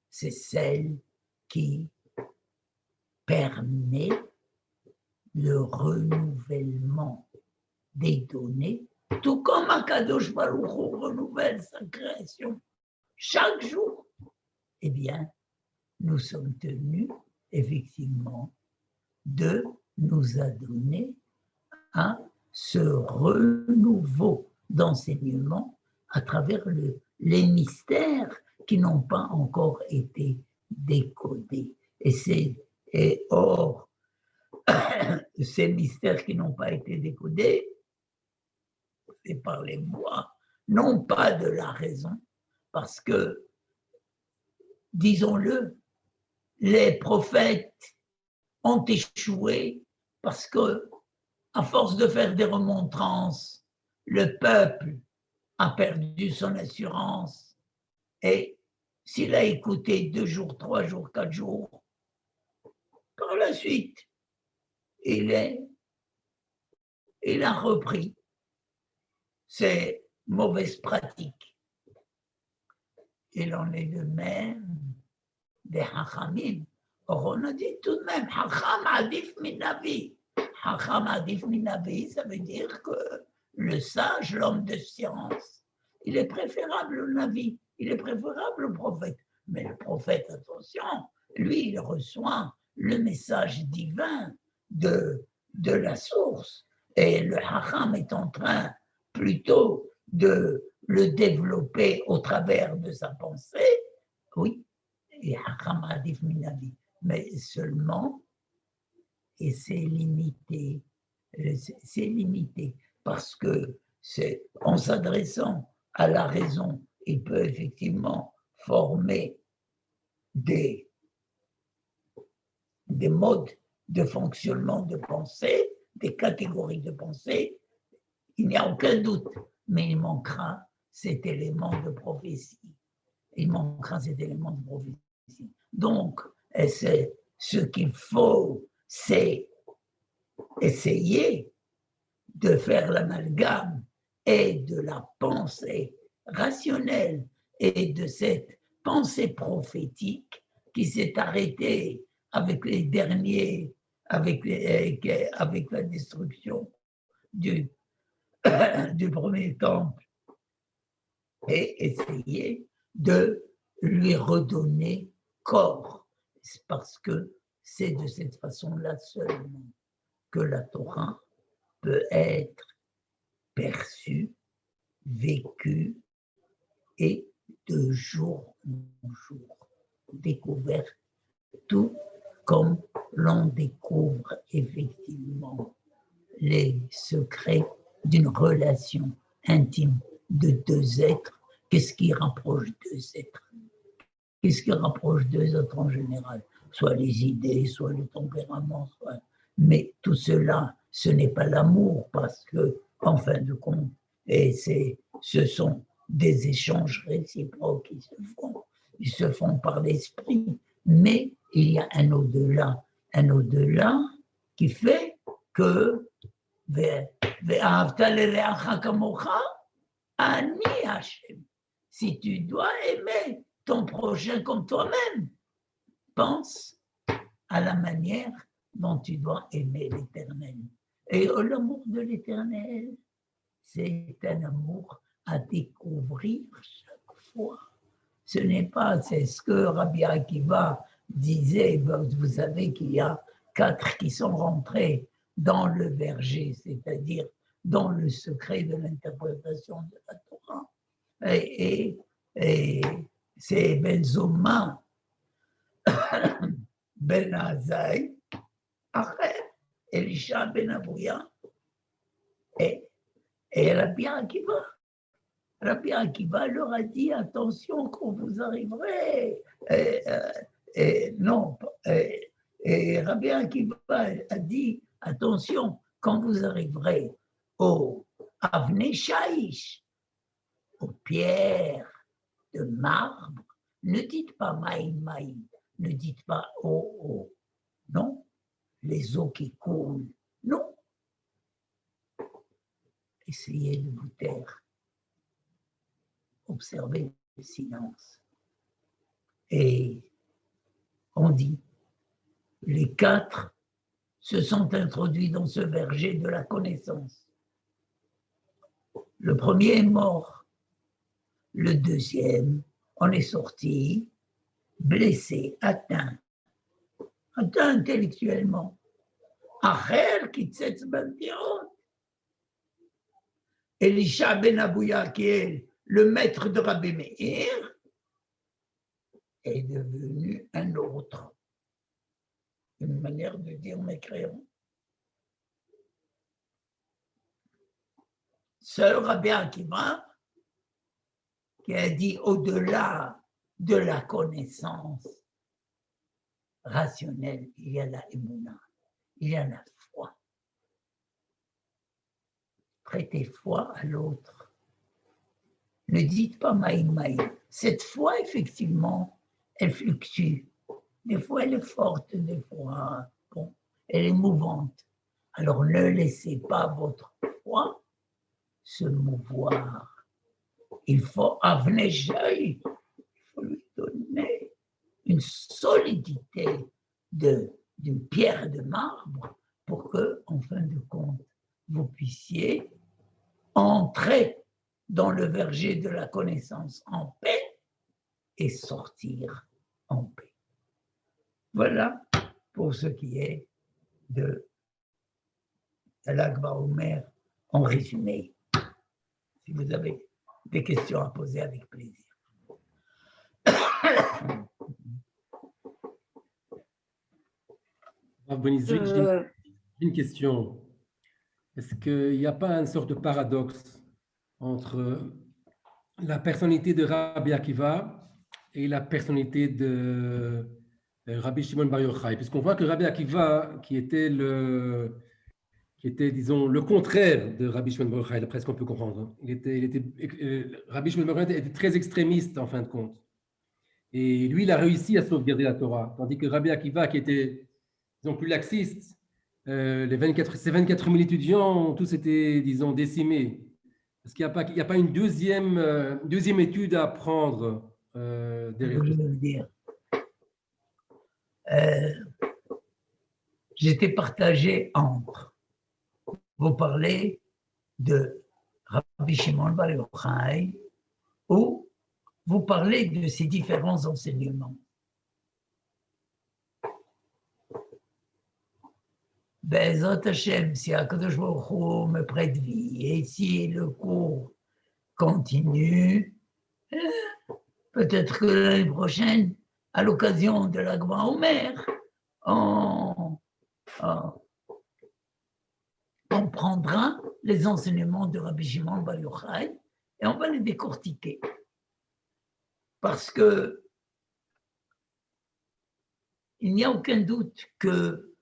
c'est celle qui permet le renouvellement des données, tout comme Akadosh Baruch Hu renouvelle sa création chaque jour. Eh bien, nous sommes tenus, effectivement, de nous adonner à ce renouveau d'enseignement à travers les mystères qui n'ont pas encore été décodés. Et or, ces mystères qui n'ont pas été décodés, c'est par les voies, non pas de la raison, parce que, disons-le, les prophètes ont échoué parce que, à force de faire des remontrances, le peuple a perdu son assurance et s'il a écouté 2 jours, 3 jours, 4 jours, par la suite, il a repris ses mauvaises pratiques. Il en est de même des hachamim. Or, on a dit tout de même, hacham adif minavi. Hacham adif minavi, ça veut dire que le sage, l'homme de science, il est préférable au navi, il est préférable au prophète. Mais le prophète, attention, lui, il reçoit le message divin de la source. Et le hacham est en train plutôt de le développer au travers de sa pensée, oui, et hacham adif minavi. Mais seulement, et c'est limité, parce que c'est en s'adressant à la raison, il peut effectivement former des modes de fonctionnement de pensée, des catégories de pensée, il n'y a aucun doute, mais il manquera cet élément de prophétie. Donc, c'est ce qu'il faut, c'est essayer de faire l'amalgame et de la pensée rationnelle et de cette pensée prophétique qui s'est arrêtée avec les derniers, avec la destruction du premier temple, et essayer de lui redonner corps, parce que c'est de cette façon-là seulement que la Torah peut être perçue, vécue et de jour en jour découverte, tout comme l'on découvre effectivement les secrets d'une relation intime de deux êtres. Qu'est-ce qui rapproche deux êtres? Qu'est-ce qui rapproche deux êtres en général? Soit les idées, soit le tempérament, soit... Mais tout cela, ce n'est pas l'amour, parce que, en fin de compte, ce sont des échanges réciproques qui se font. Ils se font par l'esprit, mais il y a un au-delà qui fait que si tu dois aimer ton prochain comme toi-même, pense à la manière dont tu dois aimer l'Éternel. Et l'amour de l'Éternel, c'est un amour à découvrir chaque fois. Ce n'est pas, c'est ce que Rabbi Akiva disait, vous savez qu'il y a 4 qui sont rentrés dans le verger, c'est-à-dire dans le secret de l'interprétation de la Torah. Et c'est Ben Zoma, Ben Azaï, Acher, Elisha Ben Abouya et Rabbi Akiva. Rabbi Akiva leur a dit, attention quand vous arriverez. Non, Rabbi Akiva a dit, attention quand vous arriverez au Avnei Shaïch, aux pierres de marbre, ne dites pas maïm, maïm, ne dites pas oh, oh, non, les eaux qui coulent, non. Essayez de vous taire. Observez le silence. Et on dit, les quatre se sont introduits dans ce verger de la connaissance. Le premier est mort. Le deuxième en est sorti, blessé, atteint intellectuellement. Acher kitzetz bantirot. Elisha ben Abouya, qui est le maître de Rabbi Meir, est devenu un autre. Une manière de dire mécréant. Seul Rabbi Akiva, qui a dit au-delà de la connaissance rationnelle, il y a la émouna, il y a la foi. Prêtez foi à l'autre. Ne dites pas maïm maïm. Cette foi, effectivement, elle fluctue. Des fois, elle est forte, des fois, bon, elle est mouvante. Alors, ne laissez pas votre foi se mouvoir. Il faut il faut lui donner une solidité d'une pierre de marbre pour que, en fin de compte, vous puissiez entrer dans le verger de la connaissance en paix et sortir en paix. Voilà pour ce qui est de Lag BaOmer en résumé. Si vous avez des questions à poser, avec plaisir. J'ai une question. Est-ce qu'il n'y a pas une sorte de paradoxe entre la personnalité de Rabbi Akiva et la personnalité de Rabbi Shimon Bar Yochai? Puisqu'on voit que Rabbi Akiva, qui était, disons, le contraire de Rabbi Shimon Bar Yochai, d'après ce qu'on peut comprendre, Rabbi Shimon Bar Yochai était très extrémiste en fin de compte. Et lui, il a réussi à sauvegarder la Torah, tandis que Rabbi Akiva, qui était, disons, plus laxiste, ces 24 000 étudiants ont tous été, disons, décimés. Est-ce qu'il n'y a pas une deuxième étude à prendre derrière tout ça? Je veux dire, j'étais partagé entre, vous parlez de Rabbi Shimon Bar Yochai, ou vous parlez de ces différents enseignements. Bezrat Hashem, si Akadosh Baruch Hu me prête vie, et si le cours continue, peut-être que l'année prochaine, à l'occasion de la Gba Omer, on prendra les enseignements de Rabbi Shimon Bar Yochai et on va les décortiquer. Parce que il n'y a aucun doute que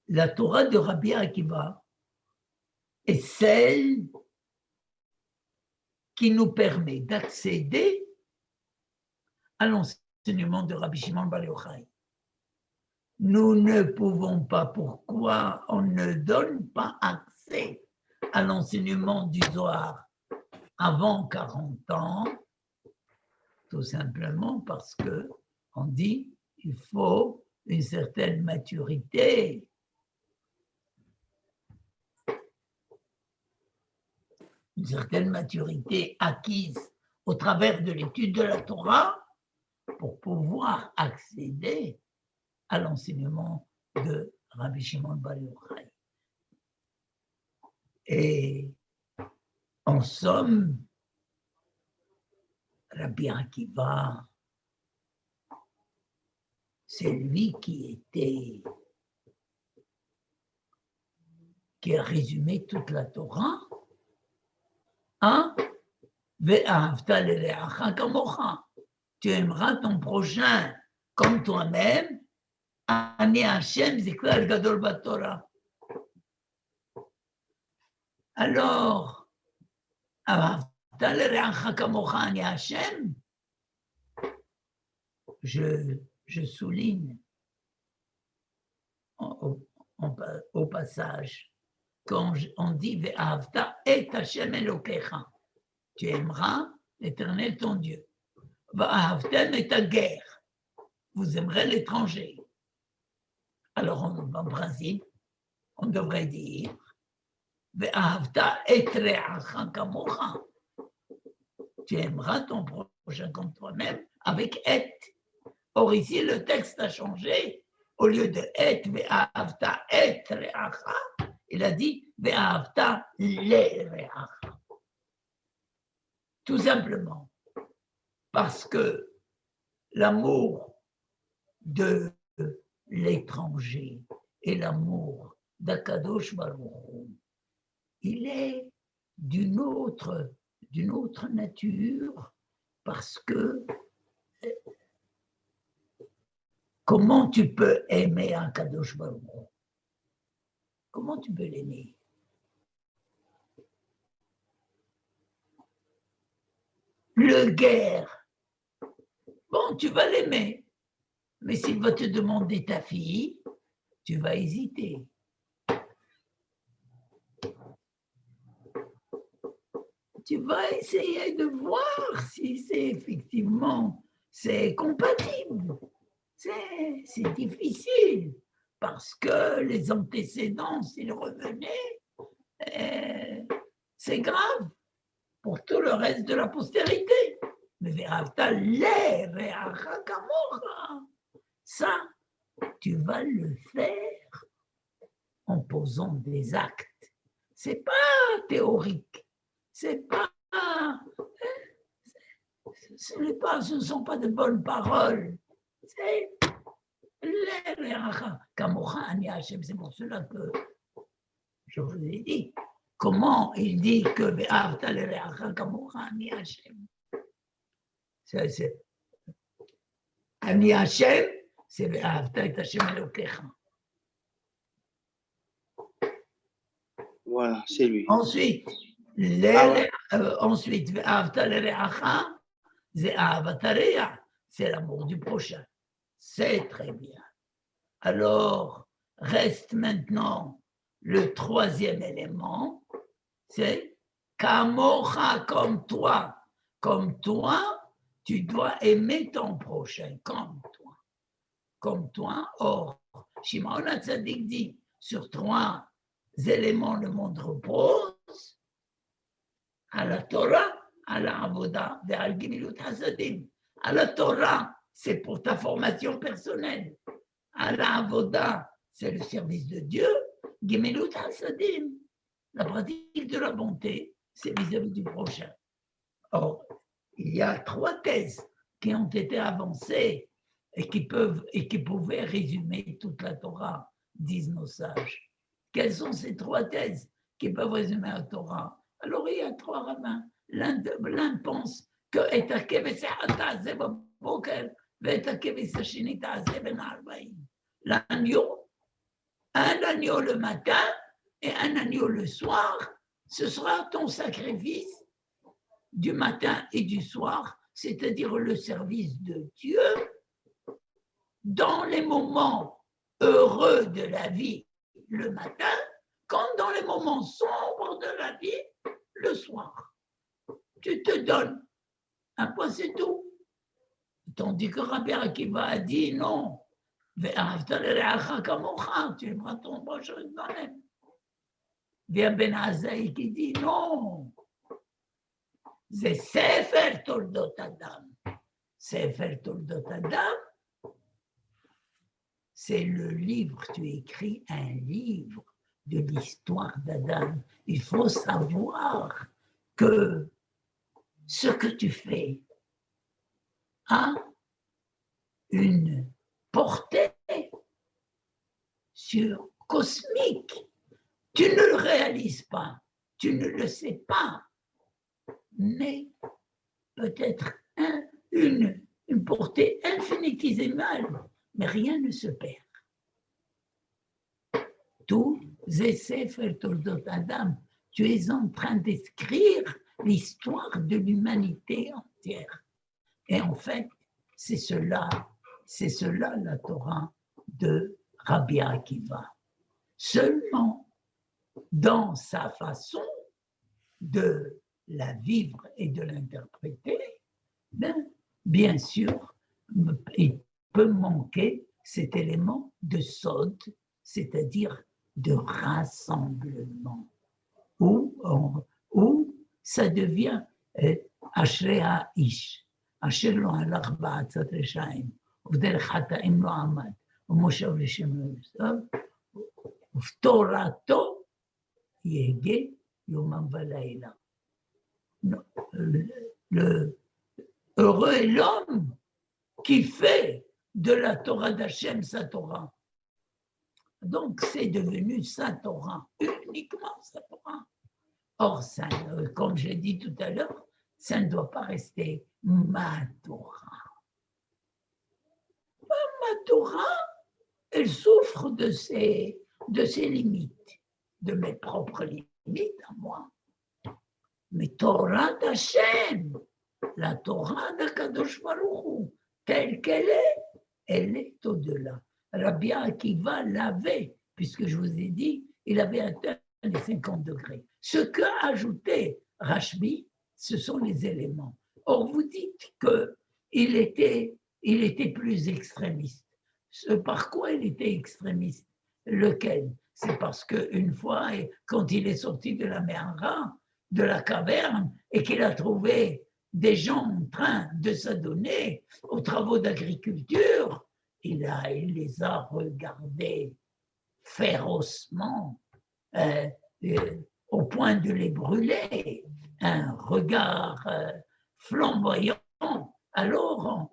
la Torah de Rabbi Akiva est celle qui nous permet d'accéder à l'enseignement de Rabbi Shimon Bar Yochai. Nous ne pouvons pas, pourquoi on ne donne pas accès à l'enseignement du Zohar avant 40 ans, tout simplement parce que on dit qu'il faut une certaine maturité. Une certaine maturité acquise au travers de l'étude de la Torah pour pouvoir accéder à l'enseignement de Rabbi Shimon Bar Yochai. Et en somme, Rabbi Akiva, c'est lui qui a résumé toute la Torah à Ve'ahavta lereacha kamocha. Tu aimeras ton prochain comme toi-même. Ani Hashem, c'est klal gadol batorah. Alors, ahavta lereacha kamocha ani Hashem, je souligne au passage, quand on dit Ve'ahavta et Hashem Elokecha, tu aimeras l'Éternel ton Dieu. Ve'ahavtem et ta guerre, vous aimerez l'étranger. Alors, en principe, on devrait dire Ve'ahavta et re'acha kamocha, tu aimeras ton prochain comme toi-même avec et. Or, ici, le texte a changé. Au lieu de et, ve'ahavta et re'acha, il a dit ve'ahavta le re'acha. Tout simplement parce que l'amour de l'étranger et l'amour d'Akadosh Baruch Hu, il est d'une autre nature, parce que comment tu peux aimer Akadosh Baruch Hu? Comment tu peux l'aimer? Le guerre, bon, tu vas l'aimer, mais s'il va te demander ta fille, tu vas hésiter. Tu vas essayer de voir si c'est effectivement compatible. C'est difficile parce que les antécédents, s'ils revenaient, c'est grave pour tout le reste de la postérité. Mais ça, tu vas le faire en posant des actes. C'est pas théorique. Ce ne sont pas de bonnes paroles. C'est pour cela que je vous ai dit comment il dit que c'est Ani Hashem, c'est Ve'ahavta et Hashem Elokecha. Voilà, c'est lui. Ensuite, Ve'ahavta lereacha, c'est l'amour du prochain. C'est très bien. Alors, reste maintenant le troisième élément, c'est Kamocha, comme toi. Comme toi, tu dois aimer ton prochain, comme toi. Comme toi. Or, Shimon HaTzadik dit, sur 3 éléments le monde repose, à la Torah, à la Avoda, ve'al Gemilut Hasadim. À la Torah, c'est pour ta formation personnelle. À la Avoda, c'est le service de Dieu. Gemilut Hasadim, la pratique de la bonté, c'est vis-à-vis du prochain. Or, il y a 3 thèses qui ont été avancées et qui pouvaient résumer toute la Torah, disent nos sages. Quelles sont ces 3 thèses qui peuvent résumer la Torah? Alors, il y a 3 rabbins. L'un pense que l'agneau, un agneau le matin et un agneau le soir, ce sera ton sacrifice du matin et du soir, c'est-à-dire le service de Dieu dans les moments heureux de la vie le matin, comme dans les moments sombres de la vie le soir. Tu te donnes un point, c'est tout. Tandis que Rabbi Akiva a dit non. Tu aimeras ton prochain toi-même. Vient Ben Azaï qui dit non. C'est Sefer Toldot Adam. Sefer Toldot Adam, c'est le livre, tu écris un livre de l'histoire d'Adam. Il faut savoir que ce que tu fais a une portée cosmique. Tu ne le réalises pas, tu ne le sais pas, mais peut-être une portée infinitésimale, mais rien ne se perd. Tous essais faire Toldot Adam, tu es en train d'écrire l'histoire de l'humanité entière. Et en fait, c'est cela la Torah de Rabbi Akiva. Seulement, dans sa façon de la vivre et de l'interpréter, bien sûr, il peut manquer cet élément de sod, c'est-à-dire de rassemblement, où ça devient Ashrei Ish, Asher lo halach ba'atzat reshaim, ובדרך חטאים לא עמד, ומושב לשם לא יוסף, ובתורתו יהגה יומם ולילה. Heureux est l'homme qui fait de la Torah d'Hachem sa Torah. Donc c'est devenu sa Torah, uniquement sa Torah. Or, ça, comme j'ai dit tout à l'heure, ça ne doit pas rester ma Torah. Ma Torah, elle souffre de ses limites, de mes propres limites à moi. Mais Torah d'Hachem, la Torah d'Akadosh Baruch Hu, telle qu'elle est, elle est au-delà. Rabbi Akiva l'avait, puisque je vous ai dit, il avait atteint les 50 degrés. Ce qu'a ajouté Rashbi, ce sont les éléments. Or, vous dites qu'il était plus extrémiste. Par quoi il était extrémiste? Lequel? C'est parce qu'une fois, quand il est sorti de la Méhara, de la caverne, et qu'il a trouvé des gens en train de s'adonner aux travaux d'agriculture, il les a regardés férocement, au point de les brûler, un regard flamboyant. Alors,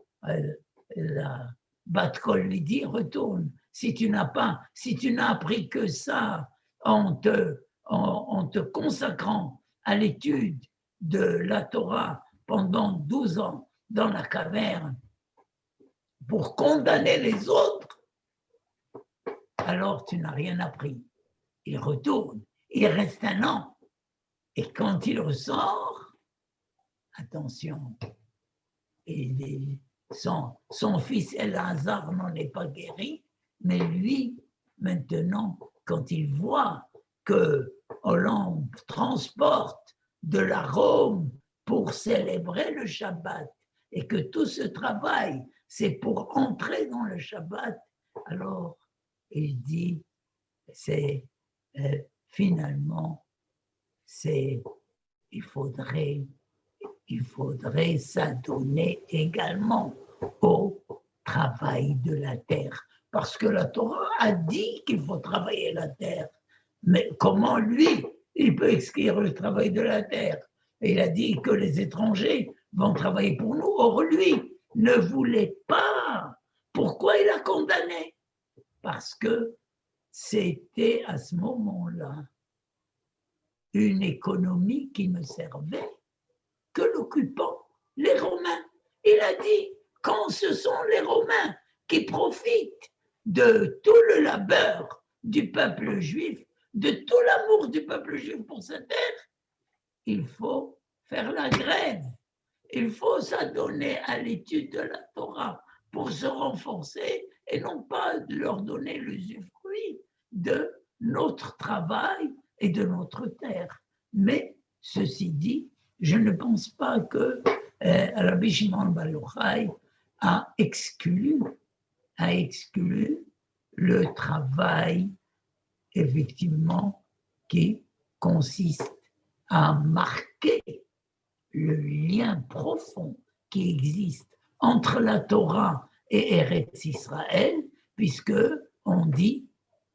la Bat-Kol lui dit, retourne, si tu n'as appris que ça en te consacrant à l'étude de la Torah pendant 12 ans dans la caverne pour condamner les autres, alors tu n'as rien appris. Il retourne, il reste un an. Et quand il ressort, attention, son fils Elazar n'en est pas guéri, mais lui, maintenant, quand il voit qu'on transporte de l'arôme pour célébrer le Shabbat et que tout ce travail, c'est pour entrer dans le Shabbat, alors il dit, finalement, il faudrait s'adonner également au travail de la terre. Parce que la Torah a dit qu'il faut travailler la terre. Mais comment lui, il peut exclure le travail de la terre? Et il a dit que les étrangers vont travailler pour nous. Or, lui ne voulait pas. Pourquoi il a condamné? Parce que c'était à ce moment-là une économie qui ne servait que l'occupant, les Romains. Il a dit, quand ce sont les Romains qui profitent de tout le labeur du peuple juif, de tout l'amour du peuple juif pour sa terre, il faut faire la grève. Il faut s'adonner à l'étude de la Torah pour se renforcer et non pas leur donner l'usufruit de notre travail et de notre terre. Mais, ceci dit, je ne pense pas que Rabbi Shimon bar Yochai a exclu le travail, effectivement, qui consiste à marquer le lien profond qui existe entre la Torah et Eretz Israël, puisque on dit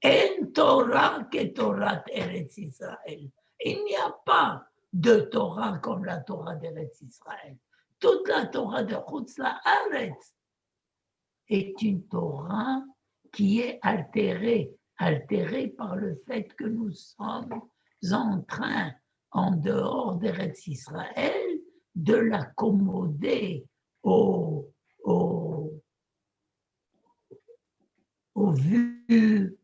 En Torah que Torah Eretz Israël. Il n'y a pas de Torah comme la Torah d'Eretz Israël. Toute la Torah de Chutz La'aretz est une Torah qui est altérée par le fait que nous sommes en train, en dehors d'Eretz Israël, de l'accommoder aux vues,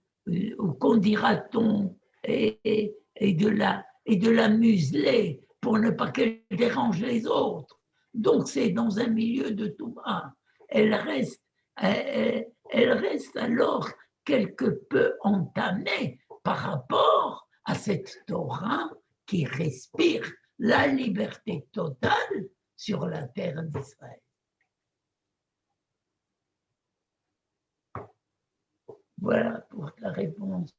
qu'en dira-t-on, et de la museler pour ne pas qu'elle dérange les autres. Donc c'est dans un milieu de Touma. Elle reste alors quelque peu entamée par rapport à cette Torah qui respire la liberté totale sur la terre d'Israël. Voilà pour la réponse.